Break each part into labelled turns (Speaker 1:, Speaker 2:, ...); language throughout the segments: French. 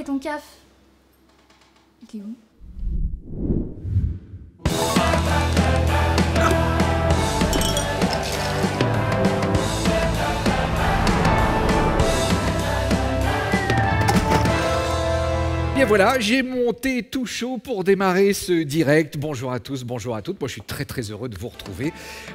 Speaker 1: et ton CAF? Il est où?
Speaker 2: Et voilà, j'ai monté tout chaud pour démarrer ce direct. Bonjour à tous, bonjour à toutes. Moi, je suis très heureux de vous retrouver.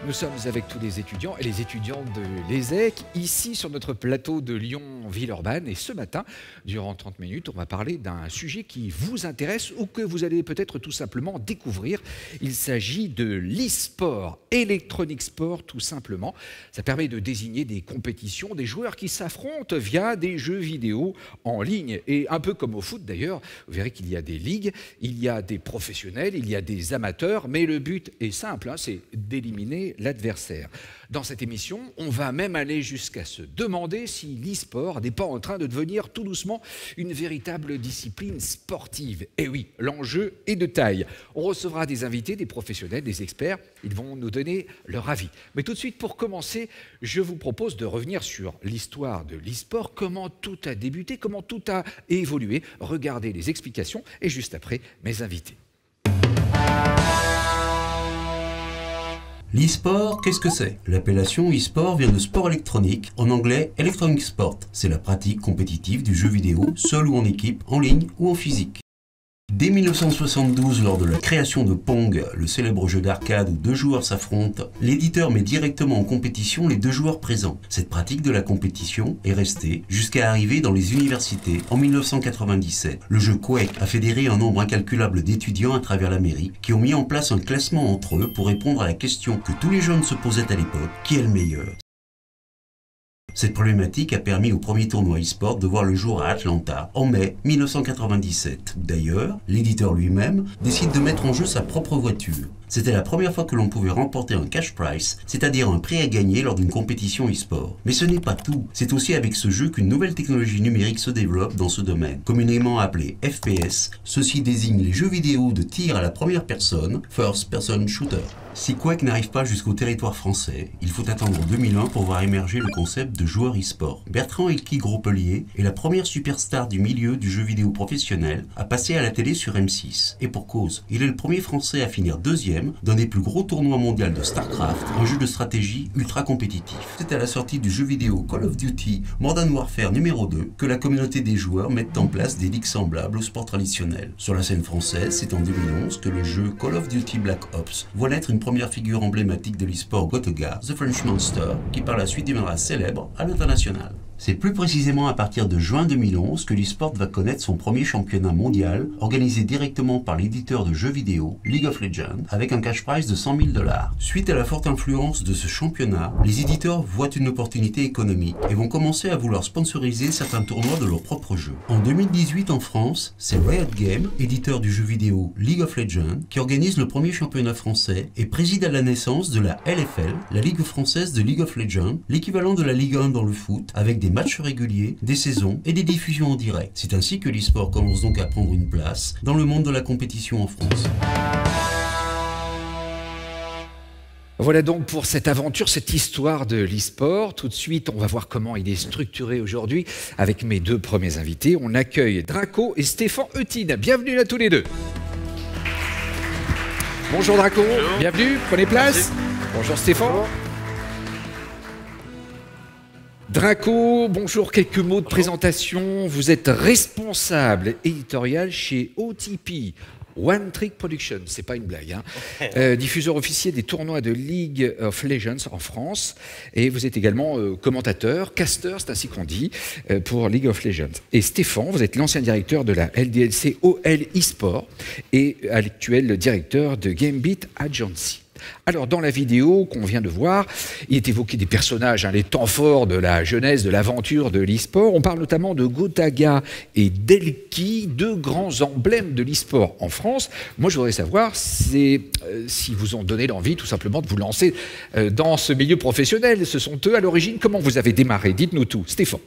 Speaker 2: Nous sommes avec tous les étudiants et les étudiantes de l'ESSEC, ici sur notre plateau de Lyon-Villeurbanne. Et ce matin, durant 30 minutes, on va parler d'un sujet qui vous intéresse ou que vous allez peut-être tout simplement découvrir. Il s'agit de l'e-sport, Electronic Sport tout simplement. Ça permet de désigner des compétitions, des joueurs qui s'affrontent via des jeux vidéo en ligne. Et un peu comme au foot d'ailleurs, vous verrez qu'il y a des ligues, il y a des professionnels, il y a des amateurs, mais le but est simple, c'est d'éliminer l'adversaire. Dans cette émission, on va même aller jusqu'à se demander si l'e-sport n'est pas en train de devenir tout doucement une véritable discipline sportive. Et oui, l'enjeu est de taille. On recevra des invités, des professionnels, des experts, ils vont nous donner leur avis. Mais tout de suite, pour commencer, je vous propose de revenir sur l'histoire de l'e-sport, comment tout a débuté, comment tout a évolué. Regardez les explications et juste après, mes invités.
Speaker 3: L'e-sport, qu'est-ce que c'est? L'appellation e-sport vient de sport électronique, en anglais Electronic Sport. C'est la pratique compétitive du jeu vidéo, seul ou en équipe, en ligne ou en physique. Dès 1972, lors de la création de Pong, le célèbre jeu d'arcade où deux joueurs s'affrontent, l'éditeur met directement en compétition les deux joueurs présents. Cette pratique de la compétition est restée jusqu'à arriver dans les universités en 1997. Le jeu Quake a fédéré un nombre incalculable d'étudiants à travers l'Amérique qui ont mis en place un classement entre eux pour répondre à la question que tous les jeunes se posaient à l'époque, qui est le meilleur? Cette problématique a permis au premier tournoi e-sport de voir le jour à Atlanta en mai 1997. D'ailleurs, l'éditeur lui-même décide de mettre en jeu sa propre voiture. C'était la première fois que l'on pouvait remporter un cash prize, c'est-à-dire un prix à gagner lors d'une compétition e-sport. Mais ce n'est pas tout. C'est aussi avec ce jeu qu'une nouvelle technologie numérique se développe dans ce domaine. Communément appelé FPS, ceci désigne les jeux vidéo de tir à la première personne, First Person Shooter. Si Quake n'arrive pas jusqu'au territoire français, il faut attendre 2001 pour voir émerger le concept de joueur e-sport. Bertrand Elki Gropelier est la première superstar du milieu du jeu vidéo professionnel à passer à la télé sur M6. Et pour cause, il est le premier français à finir deuxième d'un des plus gros tournois mondiaux de StarCraft, un jeu de stratégie ultra compétitif. C'est à la sortie du jeu vidéo Call of Duty Modern Warfare numéro 2 que la communauté des joueurs met en place des ligues semblables au sport traditionnel. Sur la scène française, c'est en 2011 que le jeu Call of Duty Black Ops voit naître une première figure emblématique de l'e-sport Gotoga, The French Monster, qui par la suite deviendra célèbre à l'international. C'est plus précisément à partir de juin 2011 que l'e-sport va connaître son premier championnat mondial, organisé directement par l'éditeur de jeux vidéo League of Legends, avec un cash prize de 100 000 $. Suite à la forte influence de ce championnat, les éditeurs voient une opportunité économique et vont commencer à vouloir sponsoriser certains tournois de leur propre jeu. En 2018 en France, c'est Riot Games, éditeur du jeu vidéo League of Legends, qui organise le premier championnat français et préside à la naissance de la LFL, la Ligue française de League of Legends, l'équivalent de la Ligue 1 dans le foot, avec des matchs réguliers, des saisons et des diffusions en direct. C'est ainsi que l'e-sport commence donc à prendre une place dans le monde de la compétition en France.
Speaker 2: Voilà donc pour cette aventure, cette histoire de l'e-sport. Tout de suite, on va voir comment il est structuré aujourd'hui avec mes deux premiers invités. On accueille Draco et Stéphane Eutine. Bienvenue à tous les deux. Bonjour Draco, bonjour. Bienvenue, prenez place. Merci. Bonjour Stéphane. Bonjour. Draco, bonjour, quelques mots de présentation. Vous êtes responsable éditorial chez OTP, One Trick Production, c'est pas une blague, hein. Diffuseur officiel des tournois de League of Legends en France. Et vous êtes également commentateur, caster, c'est ainsi qu'on dit, pour League of Legends. Et Stéphane, vous êtes l'ancien directeur de la LDLC OL eSport et actuel directeur de Gambit Agency. Alors, dans la vidéo qu'on vient de voir, il est évoqué des personnages, les temps forts de la jeunesse, de l'aventure de l'e-sport. On parle notamment de Gotaga et d'Elki, deux grands emblèmes de l'e-sport en France. Moi, je voudrais savoir si vous ont donné l'envie, tout simplement, de vous lancer dans ce milieu professionnel. Ce sont eux à l'origine. Comment vous avez démarré? Dites-nous tout. Stéphane.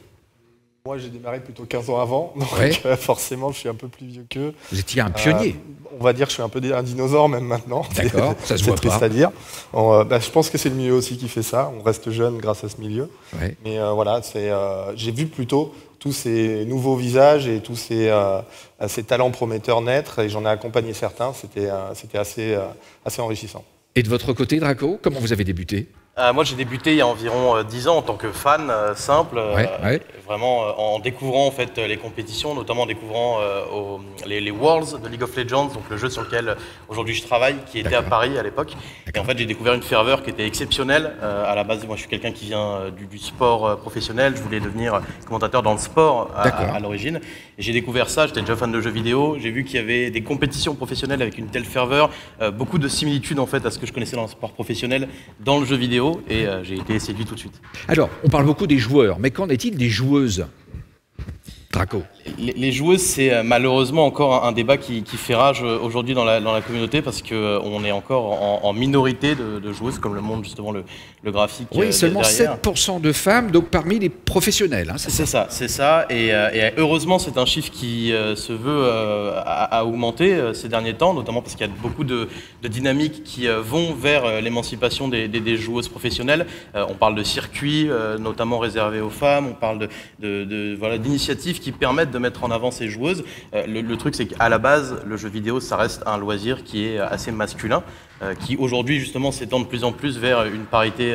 Speaker 4: Moi, j'ai démarré plutôt 15 ans avant, donc
Speaker 2: Ouais.
Speaker 4: forcément, je suis un peu plus vieux qu'eux.
Speaker 2: Vous étiez un pionnier.
Speaker 4: On va dire que je suis un peu un dinosaure même maintenant.
Speaker 2: D'accord, ça se voit
Speaker 4: C'est triste
Speaker 2: pas.
Speaker 4: à dire. Je pense que c'est le milieu aussi qui fait ça. On reste jeune grâce à ce milieu.
Speaker 2: Ouais.
Speaker 4: Mais voilà, j'ai vu plutôt tous ces nouveaux visages et tous ces talents prometteurs naître, et j'en ai accompagné certains. C'était assez enrichissant.
Speaker 2: Et de votre côté, Draco, comment vous avez débuté?
Speaker 5: Moi, j'ai débuté il y a environ 10 ans en tant que fan simple,
Speaker 2: Ouais.
Speaker 5: vraiment en découvrant en fait les compétitions, notamment en découvrant les Worlds de League of Legends, donc le jeu sur lequel aujourd'hui je travaille, qui était à
Speaker 2: D'accord.
Speaker 5: Paris à l'époque. Et en fait, j'ai découvert une ferveur qui était exceptionnelle. À la base, moi, je suis quelqu'un qui vient du sport professionnel. Je voulais devenir commentateur dans le sport
Speaker 2: D'accord.
Speaker 5: à l'origine. Et j'ai découvert ça. J'étais déjà fan de jeux vidéo. J'ai vu qu'il y avait des compétitions professionnelles avec une telle ferveur, beaucoup de similitudes en fait à ce que je connaissais dans le sport professionnel, dans le jeu vidéo. Et j'ai été séduit tout de suite.
Speaker 2: Alors, on parle beaucoup des joueurs, mais qu'en est-il des joueuses? Draco.
Speaker 5: Les joueuses, c'est malheureusement encore un débat qui fait rage aujourd'hui dans la communauté parce qu'on est encore en minorité de joueuses, comme le montre justement le graphique
Speaker 2: Oui, seulement
Speaker 5: derrière.
Speaker 2: 7% de femmes, donc parmi les professionnels. Hein,
Speaker 5: C'est ça. Et heureusement, c'est un chiffre qui se veut à augmenter ces derniers temps, notamment parce qu'il y a beaucoup de dynamiques qui vont vers l'émancipation des joueuses professionnelles. On parle de circuits, notamment réservés aux femmes. On parle d'initiatives qui permettent de mettre en avant ces joueuses. Le truc, c'est qu'à la base, le jeu vidéo, ça reste un loisir qui est assez masculin, qui aujourd'hui, justement, s'étend de plus en plus vers une parité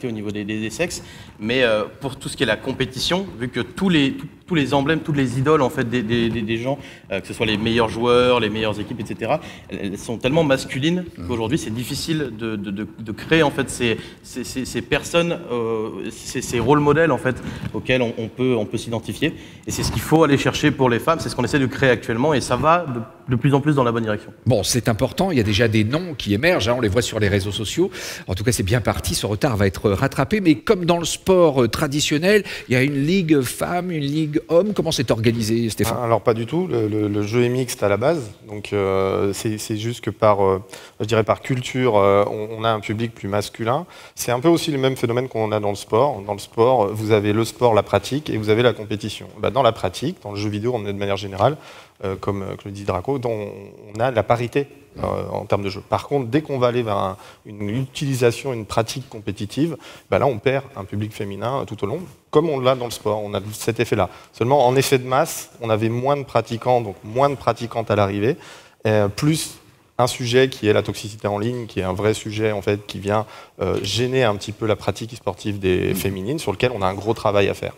Speaker 5: au niveau des sexes. Mais pour tout ce qui est la compétition, vu que tous les emblèmes, toutes les idoles en fait des gens, que ce soit les meilleurs joueurs, les meilleures équipes, etc., elles sont tellement masculines qu'aujourd'hui c'est difficile de créer en fait ces personnes, ces rôles modèles en fait auxquels on peut s'identifier. Et c'est ce qu'il faut aller chercher pour les femmes. C'est ce qu'on essaie de créer actuellement et ça va de plus en plus dans la bonne direction.
Speaker 2: Bon, c'est important, il y a déjà des noms qui émergent, hein, on les voit sur les réseaux sociaux. En tout cas, c'est bien parti, ce retard va être rattrapé. Mais comme dans le sport traditionnel, il y a une ligue femmes, une ligue hommes. Comment c'est organisé, Stéphane?
Speaker 4: Alors pas du tout, le jeu est mixte à la base, donc c'est juste que je dirais par culture, on a un public plus masculin. C'est un peu aussi le même phénomène qu'on a dans le sport. Dans le sport, vous avez le sport, la pratique, et vous avez la compétition. Dans la pratique, dans le jeu vidéo, on est de manière générale, comme le dit Draco, on a la parité en termes de jeu. Par contre, dès qu'on va aller vers une utilisation, une pratique compétitive, là on perd un public féminin tout au long, comme on l'a dans le sport, on a cet effet-là. Seulement en effet de masse, on avait moins de pratiquants, donc moins de pratiquantes à l'arrivée, plus un sujet qui est la toxicité en ligne, qui est un vrai sujet en fait, qui vient gêner un petit peu la pratique sportive des féminines, sur lequel on a un gros travail à faire.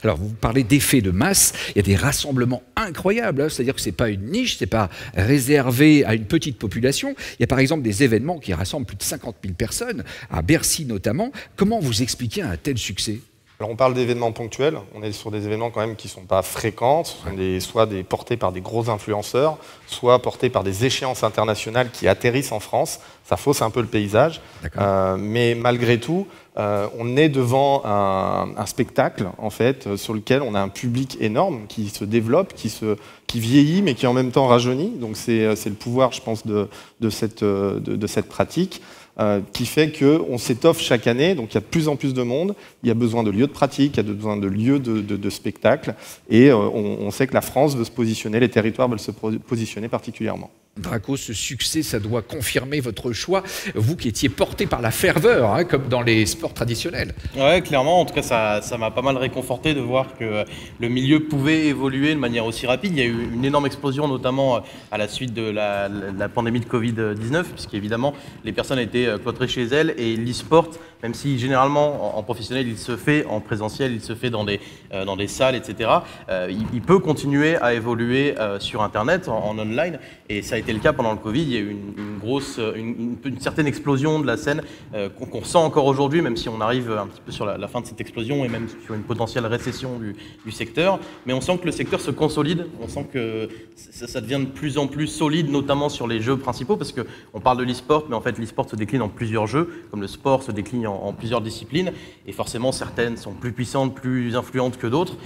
Speaker 2: Alors, vous parlez d'effet de masse, il y a des rassemblements incroyables, hein, c'est-à-dire que ce n'est pas une niche, ce n'est pas réservé à une petite population. Il y a par exemple des événements qui rassemblent plus de 50 000 personnes, à Bercy notamment. Comment vous expliquez un tel succès ?
Speaker 4: Alors on parle d'événements ponctuels, on est sur des événements quand même qui ne sont pas fréquents, ce sont soit portés par des gros influenceurs, soit portés par des échéances internationales qui atterrissent en France. Ça fausse un peu le paysage, mais malgré tout, on est devant un spectacle en fait, sur lequel on a un public énorme qui se développe, qui vieillit, mais qui en même temps rajeunit. Donc c'est le pouvoir, je pense, de cette pratique. Qui fait qu'on s'étoffe chaque année, donc il y a de plus en plus de monde, il y a besoin de lieux de pratique, il y a besoin de lieux de spectacle, et on sait que la France veut se positionner, les territoires veulent se positionner particulièrement.
Speaker 2: Draco, ce succès, ça doit confirmer votre choix, vous qui étiez porté par la ferveur, hein, comme dans les sports traditionnels.
Speaker 5: Ouais, clairement, en tout cas, ça m'a pas mal réconforté de voir que le milieu pouvait évoluer de manière aussi rapide. Il y a eu une énorme explosion, notamment à la suite de la pandémie de Covid-19, puisqu'évidemment, les personnes étaient cloîtrées chez elles, et l'e-sport, même si généralement en professionnel il se fait, en présentiel il se fait dans des salles, etc., il peut continuer à évoluer sur Internet, en online, et ça a été le cas pendant le Covid. Il y a eu une certaine explosion de la scène qu'on ressent encore aujourd'hui, même si on arrive un petit peu sur la fin de cette explosion et même sur une potentielle récession du secteur. Mais on sent que le secteur se consolide, on sent que ça devient de plus en plus solide, notamment sur les jeux principaux, parce qu'on parle de l'e-sport, mais en fait l'e-sport se décline en plusieurs jeux, comme le sport se décline en plusieurs disciplines, et forcément certaines sont plus puissantes, plus influentes que d'autres,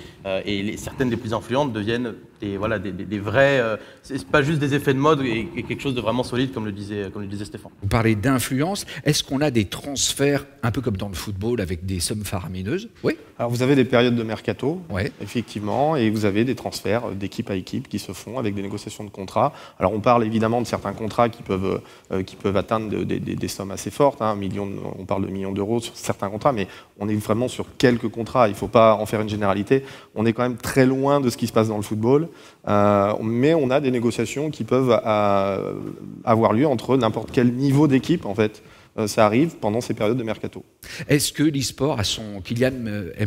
Speaker 5: et certaines des plus influentes deviennent des vrais... c'est pas juste des effets de mode et quelque chose de vraiment solide, comme le disait Stéphane.
Speaker 2: Vous parlez d'influence. Est-ce qu'on a des transferts, un peu comme dans le football, avec des sommes faramineuses? Oui.
Speaker 4: Alors vous avez des périodes de mercato,
Speaker 2: Ouais.
Speaker 4: effectivement, et vous avez des transferts d'équipe à équipe qui se font avec des négociations de contrats. Alors on parle évidemment de certains contrats qui peuvent atteindre des sommes assez fortes, hein, on parle de millions d'euros sur certains contrats, mais on est vraiment sur quelques contrats, il ne faut pas en faire une généralité. On est quand même très loin de ce qui se passe dans le football, mais on a des négociations qui peuvent avoir lieu entre n'importe quel niveau d'équipe, en fait. Ça arrive pendant ces périodes de mercato.
Speaker 2: Est-ce que l'e-sport a son Kylian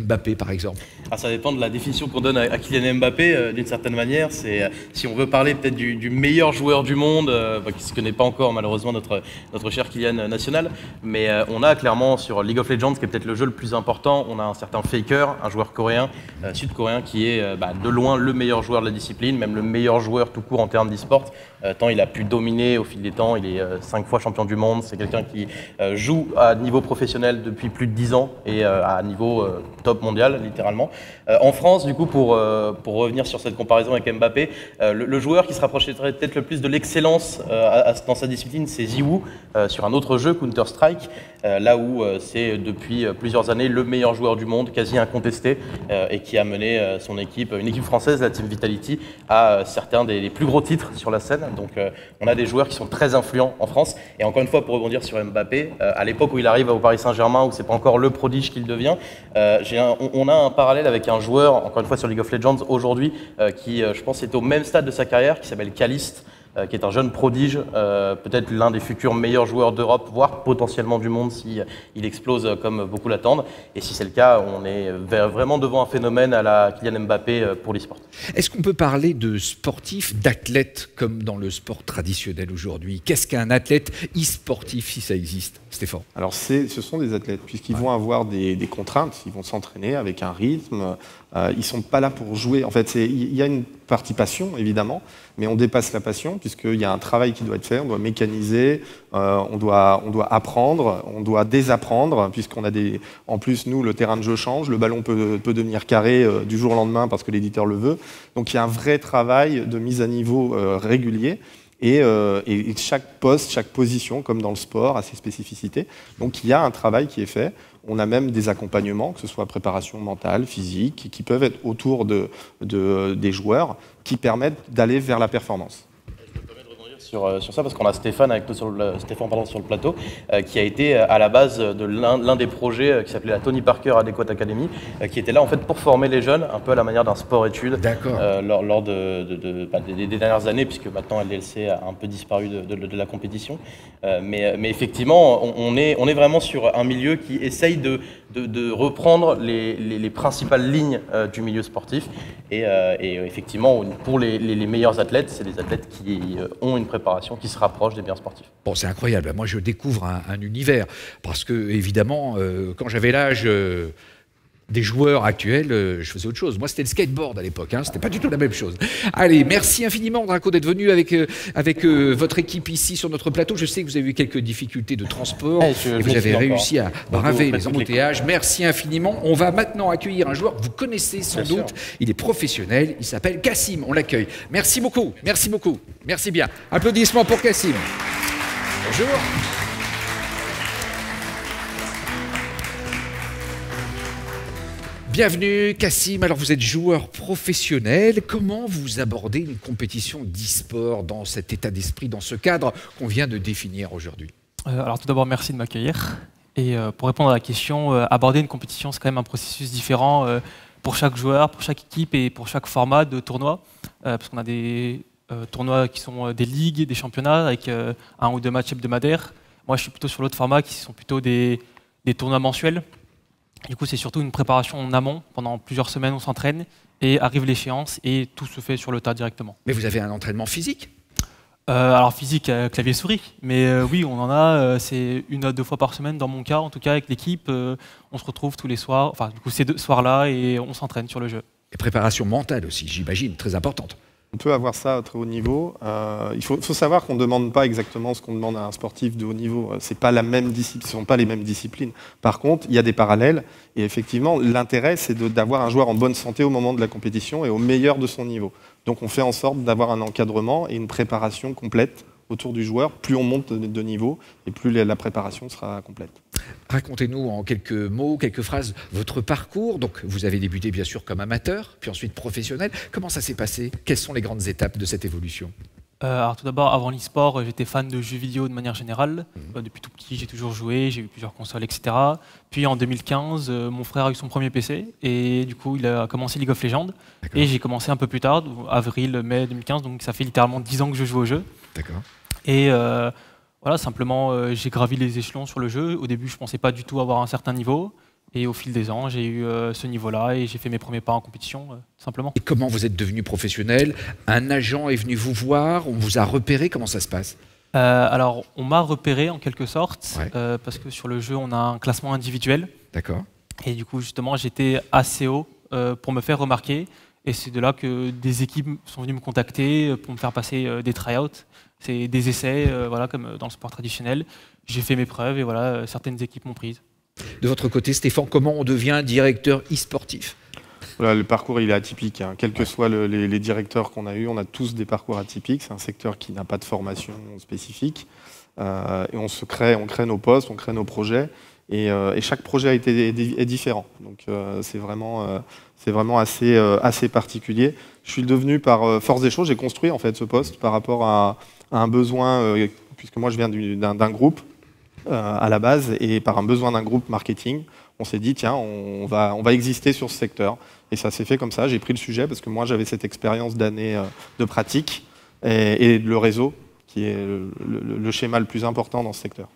Speaker 2: Mbappé, par exemple?
Speaker 5: Ça dépend de la définition qu'on donne à Kylian Mbappé, d'une certaine manière. Si on veut parler peut-être du meilleur joueur du monde, qui ne se connaît pas encore malheureusement notre cher Kylian national, mais on a clairement sur League of Legends, qui est peut-être le jeu le plus important, on a un certain Faker, un joueur coréen, sud-coréen, qui est de loin le meilleur joueur de la discipline, même le meilleur joueur tout court en termes d'e-sport, tant il a pu dominer au fil des temps. Il est 5 fois champion du monde, c'est quelqu'un qui joue à niveau professionnel depuis plus de 10 ans et à niveau top mondial, littéralement. En France, du coup, pour revenir sur cette comparaison avec Mbappé, le joueur qui se rapprocherait peut-être le plus de l'excellence dans sa discipline, c'est Ziwoo, sur un autre jeu, Counter-Strike, là où c'est depuis plusieurs années le meilleur joueur du monde, quasi incontesté, et qui a mené son équipe, une équipe française, la Team Vitality, à certains des plus gros titres sur la scène. Donc on a des joueurs qui sont très influents en France. Et encore une fois, pour rebondir sur Mbappé, à l'époque où il arrive au Paris Saint-Germain, où c'est pas encore le prodige qu'il devient, on a un parallèle avec un joueur, encore une fois sur League of Legends aujourd'hui, qui je pense est au même stade de sa carrière, qui s'appelle Caliste, qui est un jeune prodige, peut-être l'un des futurs meilleurs joueurs d'Europe, voire potentiellement du monde si il explose comme beaucoup l'attendent. Et si c'est le cas, on est vraiment devant un phénomène à la Kylian Mbappé pour l'e-sport.
Speaker 2: Est-ce qu'on peut parler de sportifs, d'athlètes, comme dans le sport traditionnel aujourd'hui? Qu'est-ce qu'un athlète e-sportif, si ça existe, Stéphane?
Speaker 4: Alors ce sont des athlètes, puisqu'ils vont avoir des contraintes, ils vont s'entraîner avec un rythme, ils ne sont pas là pour jouer. En fait, il y a une partie passion, évidemment, mais on dépasse la passion, puisqu'il y a un travail qui doit être fait, on doit mécaniser, on doit apprendre, on doit désapprendre, puisqu'on a en plus, nous, le terrain de jeu change, le ballon peut devenir carré du jour au lendemain parce que l'éditeur le veut. Donc il y a un vrai travail de mise à niveau régulier. Et chaque poste, chaque position, comme dans le sport, a ses spécificités. Donc il y a un travail qui est fait. On a même des accompagnements, que ce soit préparation mentale, physique, qui peuvent être autour des joueurs, qui permettent d'aller vers la performance.
Speaker 5: Sur ça, parce qu'on a Stéphane avec nous sur le plateau, qui a été à la base de l'un des projets qui s'appelait la Tony Parker Adequate Academy, qui était là en fait pour former les jeunes, un peu à la manière d'un sport-études, lors des dernières années, puisque maintenant LDLC a un peu disparu de la compétition. Mais effectivement, on est vraiment sur un milieu qui essaye de reprendre les principales lignes du milieu sportif. Et effectivement, pour les meilleurs athlètes, c'est des athlètes qui ont une préparation qui se rapproche des meilleurs sportifs.
Speaker 2: Bon, c'est incroyable. Moi, je découvre un univers. Parce que, évidemment, quand j'avais l'âge des joueurs actuels, je faisais autre chose. Moi, c'était le skateboard à l'époque. C'était pas du tout la même chose. Allez, merci infiniment, Draco, d'être venu avec votre équipe ici sur notre plateau. Je sais que vous avez eu quelques difficultés de transport. Et vous avez réussi à braver les embouteillages. Merci infiniment. On va maintenant accueillir un joueur que vous connaissez sans doute. Il est professionnel. Il s'appelle Kassim. On l'accueille. Merci beaucoup. Merci beaucoup. Merci bien. Applaudissements pour Kassim. Bonjour. Bienvenue Kassim, alors vous êtes joueur professionnel, comment vous abordez une compétition d'e-sport dans cet état d'esprit, dans ce cadre qu'on vient de définir aujourd'hui?
Speaker 6: Alors tout d'abord merci de m'accueillir et pour répondre à la question, aborder une compétition c'est quand même un processus différent pour chaque joueur, pour chaque équipe et pour chaque format de tournoi parce qu'on a des tournois qui sont des ligues, des championnats avec 1 ou 2 matchs hebdomadaires. Moi je suis plutôt sur l'autre format qui sont plutôt des tournois mensuels. Du coup, c'est surtout une préparation en amont. Pendant plusieurs semaines, on s'entraîne et arrive l'échéance et tout se fait sur le tas directement.
Speaker 2: Mais vous avez un entraînement physique?
Speaker 6: Alors physique, clavier-souris. Mais oui, on en a. C'est 1 à 2 fois par semaine dans mon cas. En tout cas, avec l'équipe, on se retrouve tous les soirs. Enfin, du coup, ces 2 soirs-là et on s'entraîne sur le jeu.
Speaker 2: Et préparation mentale aussi, j'imagine, très importante.
Speaker 4: On peut avoir ça à très haut niveau. Il faut savoir qu'on ne demande pas exactement ce qu'on demande à un sportif de haut niveau. Ce ne sont pas les mêmes disciplines. Par contre, il y a des parallèles. Et effectivement, l'intérêt, c'est d'avoir un joueur en bonne santé au moment de la compétition et au meilleur de son niveau. Donc on fait en sorte d'avoir un encadrement et une préparation complète autour du joueur. Plus on monte de niveau et plus la préparation sera complète.
Speaker 2: Racontez-nous en quelques mots, quelques phrases, votre parcours. Donc, vous avez débuté bien sûr comme amateur, puis ensuite professionnel. Comment ça s'est passé? Quelles sont les grandes étapes de cette évolution?
Speaker 6: Alors tout d'abord, avant l'e-sport, j'étais fan de jeux vidéo de manière générale. Depuis tout petit, j'ai toujours joué, j'ai eu plusieurs consoles, etc. Puis en 2015, mon frère a eu son premier PC et du coup, il a commencé League of Legends. Et j'ai commencé un peu plus tard, avril-mai 2015, donc ça fait littéralement 10 ans que je joue au jeu.
Speaker 2: D'accord.
Speaker 6: Et voilà, simplement, j'ai gravi les échelons sur le jeu. Au début, je ne pensais pas du tout avoir un certain niveau. Et au fil des ans, j'ai eu ce niveau-là et j'ai fait mes premiers pas en compétition, tout simplement.
Speaker 2: Et comment vous êtes devenu professionnel? Un agent est venu vous voir? On vous a repéré? Comment ça se passe?
Speaker 6: Alors, on m'a repéré en quelque sorte,
Speaker 2: Ouais.
Speaker 6: parce que sur le jeu, on a un classement individuel.
Speaker 2: D'accord.
Speaker 6: Et du coup, justement, j'étais assez haut pour me faire remarquer. Et c'est de là que des équipes sont venues me contacter pour me faire passer des try-outs. C'est des essais, voilà, comme dans le sport traditionnel. J'ai fait mes preuves et voilà, certaines équipes m'ont prise.
Speaker 2: De votre côté, Stéphane, comment on devient directeur e-sportif?
Speaker 4: Voilà, le parcours il est atypique, hein. Quels que soient les directeurs qu'on a eus, on a tous des parcours atypiques. C'est un secteur qui n'a pas de formation spécifique. Et on crée nos postes, on crée nos projets. Et chaque projet est différent. Donc c'est vraiment assez particulier. Je suis devenu par force des choses, j'ai construit en fait ce poste par rapport à un besoin, puisque moi je viens d'un groupe à la base, et par un besoin d'un groupe marketing, on s'est dit tiens, on va exister sur ce secteur. Et ça s'est fait comme ça, j'ai pris le sujet parce que moi j'avais cette expérience d'années de pratique et le réseau, qui est le schéma le plus important dans ce secteur.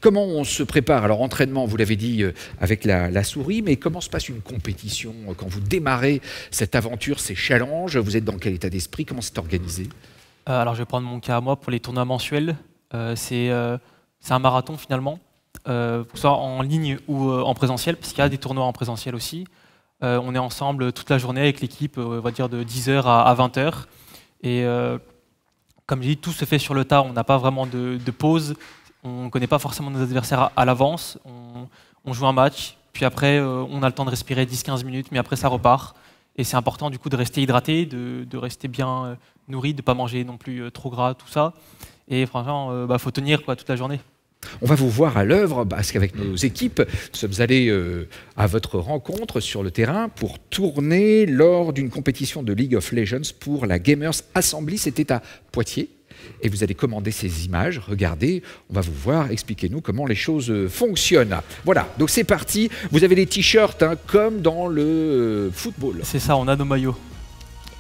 Speaker 2: Comment on se prépare? Alors, entraînement, vous l'avez dit, avec la souris, mais comment se passe une compétition quand vous démarrez cette aventure, ces challenges? Vous êtes dans quel état d'esprit? Comment c'est organisé?
Speaker 6: Alors, je vais prendre mon cas à moi pour les tournois mensuels. C'est un marathon finalement, que ce soit en ligne ou en présentiel, parce qu'il y a des tournois en présentiel aussi. On est ensemble toute la journée avec l'équipe, on va dire de 10h à 20h. Et comme je dis, tout se fait sur le tas, on n'a pas vraiment de pause. On ne connaît pas forcément nos adversaires à l'avance. On joue un match, puis après, on a le temps de respirer 10-15 minutes, mais après, ça repart. Et c'est important, du coup, de rester hydraté, de rester bien nourri, de ne pas manger non plus trop gras, tout ça. Et franchement, faut tenir quoi, toute la journée.
Speaker 2: On va vous voir à l'œuvre, parce qu'avec nos équipes, nous sommes allés à votre rencontre sur le terrain pour tourner lors d'une compétition de League of Legends pour la Gamers Assembly. C'était à Poitiers. Et vous allez commander ces images. Regardez, on va vous voir. Expliquez-nous comment les choses fonctionnent. Voilà, donc c'est parti. Vous avez les t-shirts comme dans le football.
Speaker 6: C'est ça, on a nos maillots.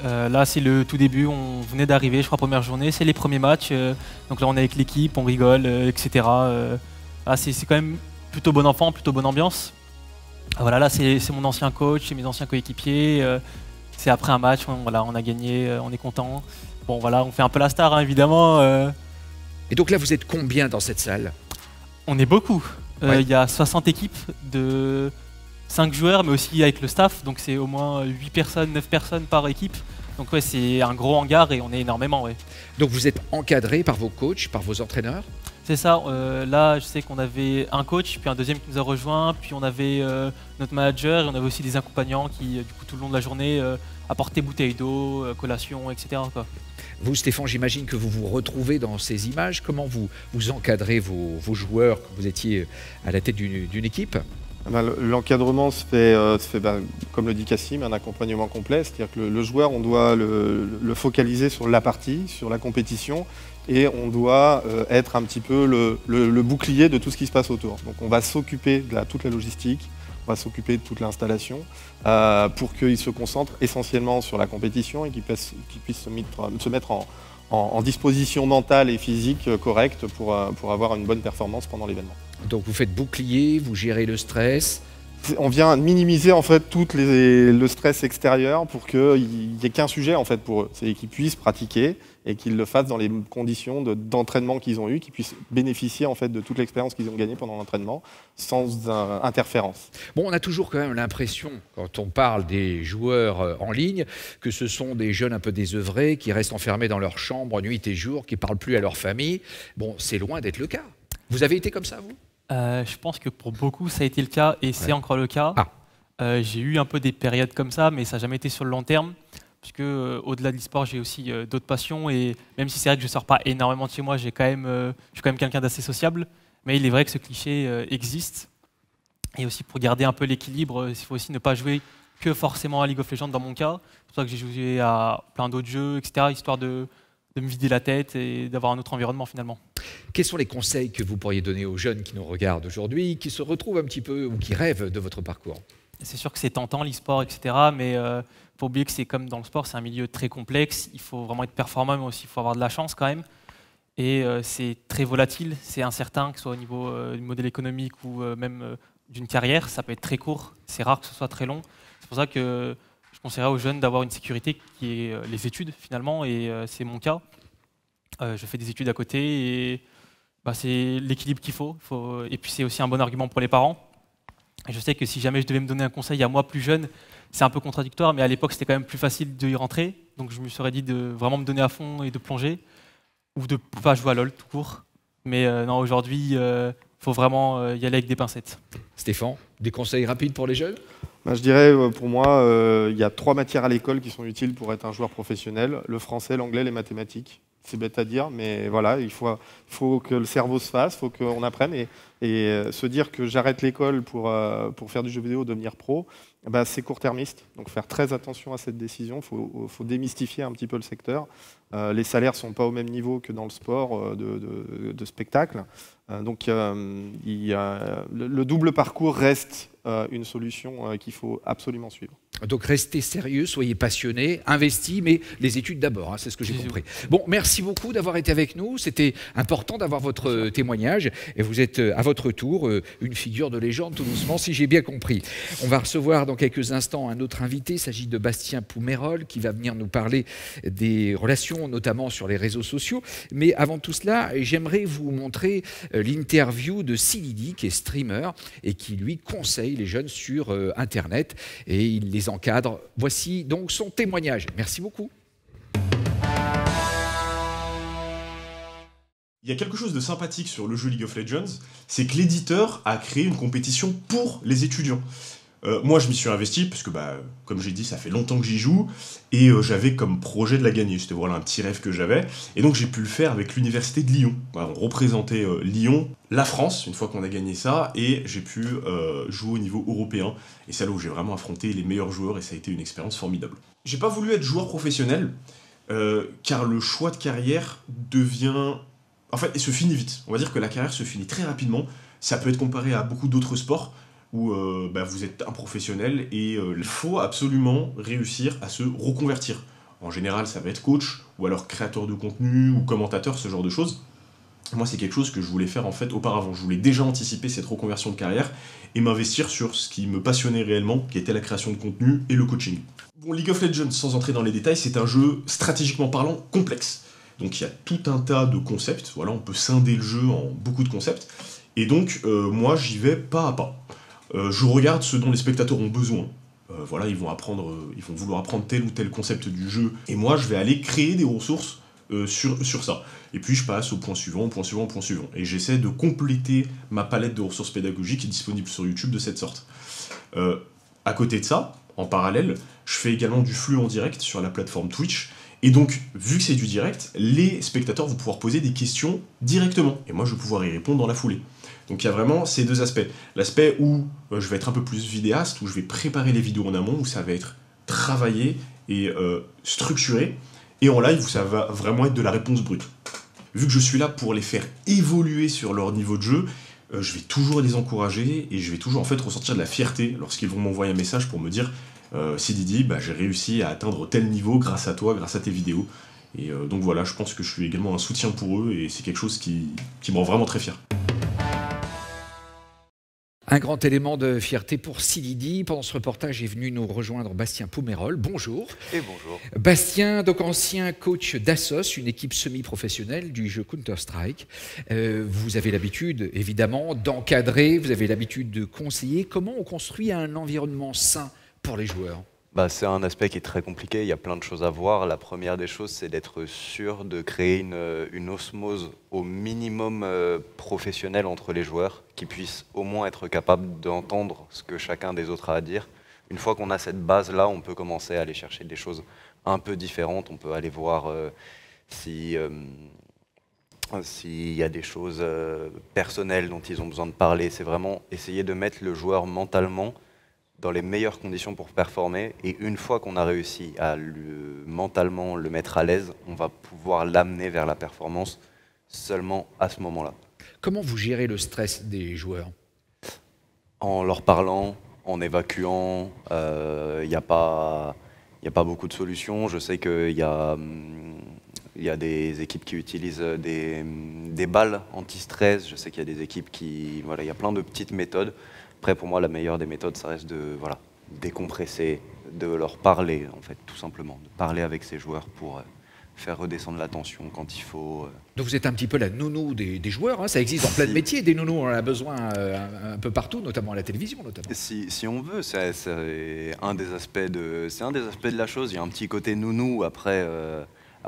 Speaker 6: Là, c'est le tout début. On venait d'arriver, je crois, première journée. C'est les premiers matchs. Donc là, on est avec l'équipe, on rigole, etc. C'est quand même plutôt bon enfant, plutôt bonne ambiance. Voilà, là, c'est mon ancien coach, c'est mes anciens coéquipiers. C'est après un match, voilà, on a gagné, on est content. Bon, voilà, on fait un peu la star, hein, évidemment.
Speaker 2: Et donc là, vous êtes combien dans cette salle?
Speaker 6: On est beaucoup.
Speaker 2: Ouais.
Speaker 6: Y a 60 équipes de 5 joueurs, mais aussi avec le staff. Donc c'est au moins 8 personnes, 9 personnes par équipe. Donc ouais, c'est un gros hangar et on est énormément. Ouais.
Speaker 2: Donc vous êtes encadré par vos coachs, par vos entraîneurs?
Speaker 6: C'est ça. Là, je sais qu'on avait un coach, puis un deuxième qui nous a rejoint, puis on avait notre manager et on avait aussi des accompagnants qui, du coup, tout le long de la journée, apportaient bouteilles d'eau, collations, etc. quoi.
Speaker 2: Vous, Stéphane, j'imagine que vous vous retrouvez dans ces images. Comment vous encadrez vos joueurs quand vous étiez à la tête d'une équipe?
Speaker 4: L'encadrement se fait comme le dit Cassim, un accompagnement complet. C'est-à-dire que le joueur, on doit le focaliser sur la partie, sur la compétition, et on doit être un petit peu le bouclier de tout ce qui se passe autour. Donc on va s'occuper de toute la logistique, on va s'occuper de toute l'installation pour qu'il se concentre essentiellement sur la compétition et qu'il puisse se mettre en disposition mentale et physique correcte pour avoir une bonne performance pendant l'événement.
Speaker 2: Donc vous faites bouclier, vous gérez le stress,
Speaker 4: On vient minimiser en fait tout le stress extérieur pour qu'il n'y ait qu'un sujet en fait pour eux. C'est qu'ils puissent pratiquer et qu'ils le fassent dans les conditions d'entraînement qu'ils ont eues, qu'ils puissent bénéficier en fait de toute l'expérience qu'ils ont gagnée pendant l'entraînement sans interférence.
Speaker 2: Bon, on a toujours quand même l'impression, quand on parle des joueurs en ligne, que ce sont des jeunes un peu désœuvrés qui restent enfermés dans leur chambre nuit et jour, qui ne parlent plus à leur famille. Bon, c'est loin d'être le cas. Vous avez été comme ça, vous ?
Speaker 6: Je pense que pour beaucoup, ça a été le cas et c'est encore le cas. J'ai eu un peu des périodes comme ça, mais ça n'a jamais été sur le long terme. Parce que au-delà de l'e-sport, j'ai aussi d'autres passions. Et même si c'est vrai que je ne sors pas énormément de chez moi, je suis quand même quelqu'un d'assez sociable. Mais il est vrai que ce cliché existe. Et aussi pour garder un peu l'équilibre, il faut aussi ne pas jouer que forcément à League of Legends dans mon cas. C'est pour ça que j'ai joué à plein d'autres jeux, etc. Histoire de me vider la tête et d'avoir un autre environnement finalement.
Speaker 2: Quels sont les conseils que vous pourriez donner aux jeunes qui nous regardent aujourd'hui, qui se retrouvent un petit peu ou qui rêvent de votre parcours ?
Speaker 6: C'est sûr que c'est tentant l'e-sport, etc. Mais il ne faut pas oublier que c'est comme dans le sport, c'est un milieu très complexe. Il faut vraiment être performant, mais aussi il faut avoir de la chance quand même. Et c'est très volatile, c'est incertain, que ce soit au niveau du modèle économique ou même d'une carrière. Ça peut être très court, c'est rare que ce soit très long. C'est pour ça que je conseillerais aux jeunes d'avoir une sécurité qui est les études finalement, et c'est mon cas. Je fais des études à côté et c'est l'équilibre qu'il faut. Et puis c'est aussi un bon argument pour les parents. Et je sais que si jamais je devais me donner un conseil à moi plus jeune, c'est un peu contradictoire, mais à l'époque c'était quand même plus facile d'y rentrer. Donc je me serais dit de vraiment me donner à fond et de plonger, ou de ne pas jouer à LoL tout court. Mais non, aujourd'hui, il faut vraiment y aller avec des pincettes.
Speaker 2: Stéphane, des conseils rapides pour les jeunes ?
Speaker 4: Je dirais, pour moi, il y a 3 matières à l'école qui sont utiles pour être un joueur professionnel. Le français, l'anglais, les mathématiques. C'est bête à dire, mais voilà, il faut que le cerveau se fasse, il faut qu'on apprenne. Et se dire que j'arrête l'école pour faire du jeu vidéo, devenir pro, c'est court-termiste. Donc faire très attention à cette décision, il faut démystifier un petit peu le secteur. Les salaires ne sont pas au même niveau que dans le sport de spectacle. Donc le double parcours reste une solution qu'il faut absolument suivre.
Speaker 2: Donc restez sérieux, soyez passionnés, investis, mais les études d'abord, hein, c'est ce que j'ai compris. Bon, merci beaucoup d'avoir été avec nous, c'était important d'avoir votre témoignage, et vous êtes à votre tour une figure de légende tout doucement, si j'ai bien compris. On va recevoir dans quelques instants un autre invité, il s'agit de Bastien Poumerol, qui va venir nous parler des relations, notamment sur les réseaux sociaux. Mais avant tout cela, j'aimerais vous montrer l'interview de Silidi, qui est streamer, et qui lui conseille les jeunes sur Internet, et il les encadre. Voici donc son témoignage. Merci beaucoup.
Speaker 7: Il y a quelque chose de sympathique sur le jeu League of Legends, c'est que l'éditeur a créé une compétition pour les étudiants. Moi, je m'y suis investi parce que, comme j'ai dit, ça fait longtemps que j'y joue et j'avais comme projet de la gagner. C'était voilà un petit rêve que j'avais. Et donc, j'ai pu le faire avec l'université de Lyon. On représentait Lyon, la France, une fois qu'on a gagné ça, et j'ai pu jouer au niveau européen. Et c'est là où j'ai vraiment affronté les meilleurs joueurs et ça a été une expérience formidable. J'ai pas voulu être joueur professionnel car le choix de carrière devient... En fait, il se finit vite. On va dire que la carrière se finit très rapidement. Ça peut être comparé à beaucoup d'autres sports où vous êtes un professionnel et il faut absolument réussir à se reconvertir. En général, ça va être coach, ou alors créateur de contenu, ou commentateur, ce genre de choses. Moi, c'est quelque chose que je voulais faire en fait auparavant. Je voulais déjà anticiper cette reconversion de carrière et m'investir sur ce qui me passionnait réellement, qui était la création de contenu et le coaching. Bon, League of Legends, sans entrer dans les détails, c'est un jeu stratégiquement parlant complexe. Donc il y a tout un tas de concepts, voilà, on peut scinder le jeu en beaucoup de concepts. Et donc, moi, j'y vais pas à pas. Je regarde ce dont les spectateurs ont besoin. Voilà, ils vont vouloir apprendre tel ou tel concept du jeu. Et moi, je vais aller créer des ressources sur ça. Et puis, je passe au point suivant, au point suivant, au point suivant. Et j'essaie de compléter ma palette de ressources pédagogiques qui est disponible sur YouTube de cette sorte. À côté de ça, en parallèle, je fais également du flux en direct sur la plateforme Twitch. Et donc, vu que c'est du direct, les spectateurs vont pouvoir poser des questions directement. Et moi, je vais pouvoir y répondre dans la foulée. Donc il y a vraiment ces deux aspects. L'aspect où je vais être un peu plus vidéaste, où je vais préparer les vidéos en amont, où ça va être travaillé et structuré. Et en live, où ça va vraiment être de la réponse brute. Vu que je suis là pour les faire évoluer sur leur niveau de jeu, je vais toujours les encourager et je vais toujours en fait ressentir de la fierté lorsqu'ils vont m'envoyer un message pour me dire Silidi, j'ai réussi à atteindre tel niveau grâce à toi, grâce à tes vidéos. Et donc voilà, je pense que je suis également un soutien pour eux et c'est quelque chose qui me rend vraiment très fier.
Speaker 2: Un grand élément de fierté pour Silidi. Pendant ce reportage est venu nous rejoindre Bastien Pomerol. Bonjour.
Speaker 8: Et bonjour.
Speaker 2: Bastien, donc ancien coach d'Assos, une équipe semi-professionnelle du jeu Counter-Strike. Vous avez l'habitude, évidemment, d'encadrer, vous avez l'habitude de conseiller. Comment on construit un environnement sain pour les joueurs ?
Speaker 8: C'est un aspect qui est très compliqué, il y a plein de choses à voir. La première des choses, c'est d'être sûr de créer une osmose au minimum professionnelle entre les joueurs, qui puissent au moins être capables d'entendre ce que chacun des autres a à dire. Une fois qu'on a cette base-là, on peut commencer à aller chercher des choses un peu différentes. On peut aller voir s'il y a des choses personnelles dont ils ont besoin de parler. C'est vraiment essayer de mettre le joueur mentalement dans les meilleures conditions pour performer, et une fois qu'on a réussi à mentalement le mettre à l'aise, on va pouvoir l'amener vers la performance seulement à ce moment-là.
Speaker 2: Comment vous gérez le stress des joueurs ?
Speaker 8: En leur parlant, en évacuant, il n'y a pas beaucoup de solutions. Je sais qu'il y a des équipes qui utilisent des balles anti-stress, je sais qu'il y a des équipes qui... Voilà, il y a plein de petites méthodes. Après, pour moi, la meilleure des méthodes, ça reste de décompresser, de leur parler, en fait, tout simplement. De parler avec ces joueurs pour faire redescendre la tension quand il faut.
Speaker 2: Donc vous êtes un petit peu la nounou des joueurs, hein. Ça existe dans plein de métiers, des nounous, on en a besoin un peu partout, notamment à la télévision. Notamment.
Speaker 8: Si on veut, c'est un des aspects de la chose. Il y a un petit côté nounou. Après,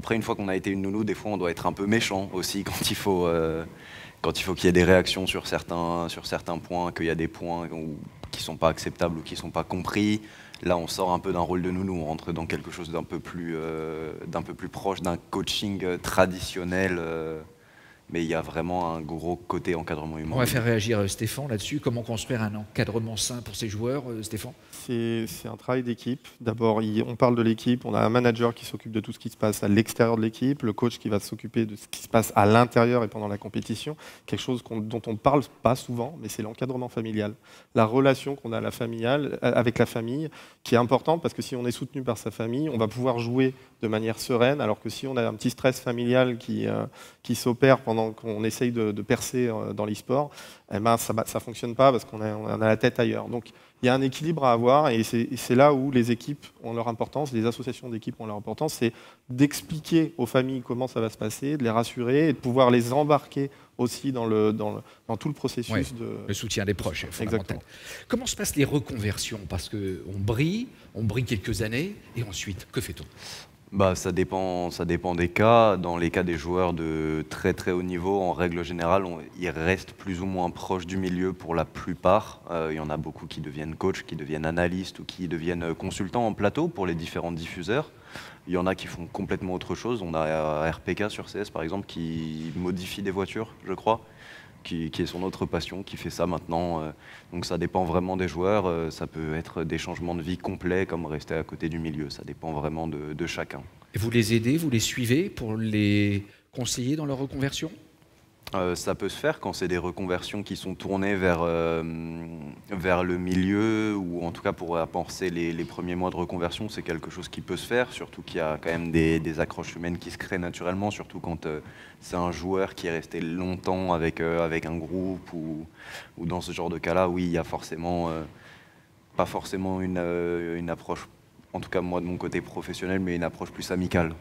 Speaker 8: une fois qu'on a été une nounou, des fois, on doit être un peu méchant aussi quand il faut qu'il y ait des réactions sur certains points, qu'il y a des points qui ne sont pas acceptables ou qui ne sont pas compris. Là, on sort un peu d'un rôle de nounou, on rentre dans quelque chose d'un peu plus proche d'un coaching traditionnel. Mais il y a vraiment un gros côté encadrement humain.
Speaker 2: On va faire réagir Stéphane là-dessus. Comment construire un encadrement sain pour ces joueurs, Stéphane ?
Speaker 4: C'est un travail d'équipe. D'abord, on parle de l'équipe. On a un manager qui s'occupe de tout ce qui se passe à l'extérieur de l'équipe, le coach qui va s'occuper de ce qui se passe à l'intérieur et pendant la compétition. Quelque chose dont on ne parle pas souvent, mais c'est l'encadrement familial. La relation qu'on a avec la famille, qui est importante parce que si on est soutenu par sa famille, on va pouvoir jouer de manière sereine, alors que si on a un petit stress familial qui s'opère pendant qu'on essaye de percer dans l'e-sport, ça ne fonctionne pas parce qu'on a la tête ailleurs. Donc il y a un équilibre à avoir et c'est là où les équipes ont leur importance, les associations d'équipes ont leur importance, c'est d'expliquer aux familles comment ça va se passer, de les rassurer et de pouvoir les embarquer aussi dans tout le processus.
Speaker 2: Le soutien des proches, c'est fondamental.
Speaker 4: Exactement.
Speaker 2: Comment se passent les reconversions ? Parce qu'on brille quelques années et ensuite, que fait-on ?
Speaker 8: Ça dépend des cas. Dans les cas des joueurs de très très haut niveau, en règle générale, ils restent plus ou moins proches du milieu pour la plupart. Il y en a beaucoup qui deviennent coachs, qui deviennent analystes ou qui deviennent consultants en plateau pour les différents diffuseurs. Il y en a qui font complètement autre chose. On a RPK sur CS par exemple qui modifie des voitures, je crois, qui est son autre passion, qui fait ça maintenant. Donc ça dépend vraiment des joueurs. Ça peut être des changements de vie complets comme rester à côté du milieu. Ça dépend vraiment de chacun.
Speaker 2: Et vous les aidez, vous les suivez pour les conseiller dans leur reconversion ?
Speaker 8: Ça peut se faire quand c'est des reconversions qui sont tournées vers le milieu, ou en tout cas pour penser les premiers mois de reconversion, c'est quelque chose qui peut se faire, surtout qu'il y a quand même des accroches humaines qui se créent naturellement, surtout quand c'est un joueur qui est resté longtemps avec un groupe, ou dans ce genre de cas-là, oui, il y a forcément, pas forcément une approche, en tout cas moi de mon côté professionnel, mais une approche plus amicale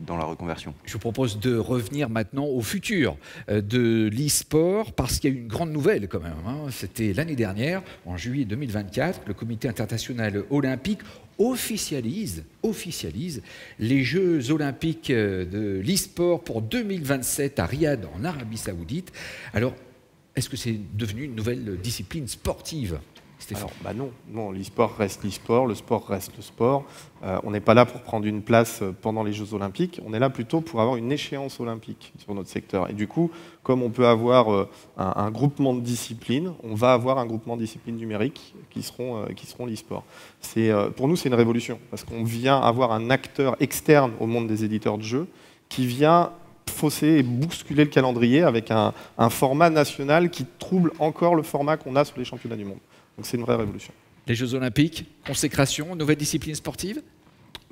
Speaker 8: dans la reconversion.
Speaker 2: Je vous propose de revenir maintenant au futur de l'e-sport, parce qu'il y a eu une grande nouvelle quand même. C'était l'année dernière, en juillet 2024, le comité international olympique officialise les Jeux olympiques de l'e-sport pour 2027 à Riyad, en Arabie Saoudite. Alors, est-ce que c'est devenu une nouvelle discipline sportive ?
Speaker 4: Alors, non, l'e-sport reste l'e-sport, le sport reste le sport. On n'est pas là pour prendre une place pendant les Jeux Olympiques, on est là plutôt pour avoir une échéance olympique sur notre secteur. Et du coup, comme on peut avoir un groupement de disciplines, on va avoir un groupement de disciplines numériques qui seront l'e-sport. Pour nous, c'est une révolution, parce qu'on vient avoir un acteur externe au monde des éditeurs de jeux qui vient fausser et bousculer le calendrier avec un format national qui trouble encore le format qu'on a sur les championnats du monde. Donc c'est une vraie révolution.
Speaker 2: Les Jeux Olympiques, consécration, nouvelle discipline sportive ?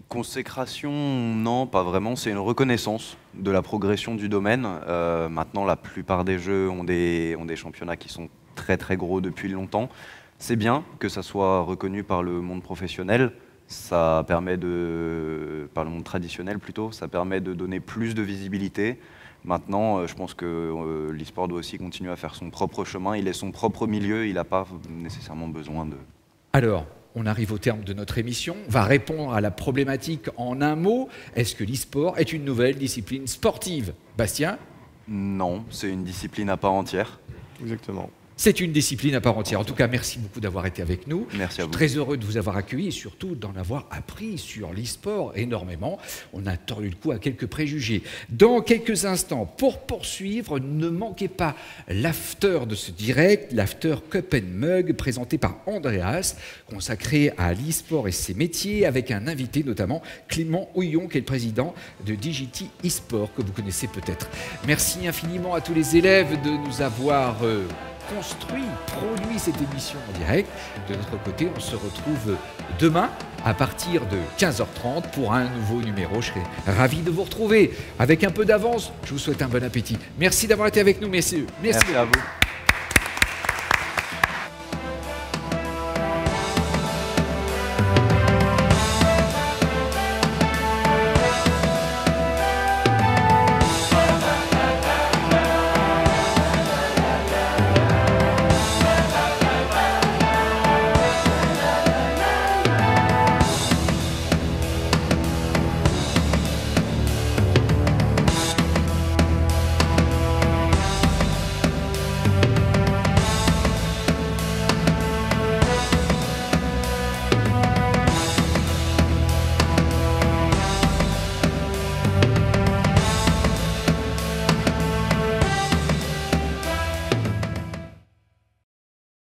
Speaker 8: Consécration, non, pas vraiment. C'est une reconnaissance de la progression du domaine. Maintenant, la plupart des jeux ont des championnats qui sont très très gros depuis longtemps. C'est bien que ça soit reconnu par le monde professionnel. Ça permet par le monde traditionnel plutôt, ça permet de donner plus de visibilité. Maintenant, je pense que l'e-sport doit aussi continuer à faire son propre chemin. Il est son propre milieu, il n'a pas nécessairement besoin de...
Speaker 2: Alors, on arrive au terme de notre émission. On va répondre à la problématique en un mot. Est-ce que l'e-sport est une nouvelle discipline sportive? Bastien?
Speaker 8: Non, c'est une discipline à part entière.
Speaker 4: Exactement.
Speaker 2: C'est une discipline à part entière. En tout cas, merci beaucoup d'avoir été avec nous.
Speaker 8: Merci à vous.
Speaker 2: Je suis très heureux de vous avoir accueilli et surtout d'en avoir appris sur l'e-sport énormément. On a tordu le cou à quelques préjugés. Dans quelques instants, pour poursuivre, ne manquez pas l'after de ce direct, l'after Cup & Mug, présenté par Andreas, consacré à l'e-sport et ses métiers, avec un invité notamment, Clément Houillon, qui est le président de DJT eSport, que vous connaissez peut-être. Merci infiniment à tous les élèves de nous avoir... produit cette émission en direct. De notre côté, on se retrouve demain à partir de 15h30 pour un nouveau numéro. Je serai ravi de vous retrouver. Avec un peu d'avance, je vous souhaite un bon appétit. Merci d'avoir été avec nous, messieurs.
Speaker 8: Merci à vous.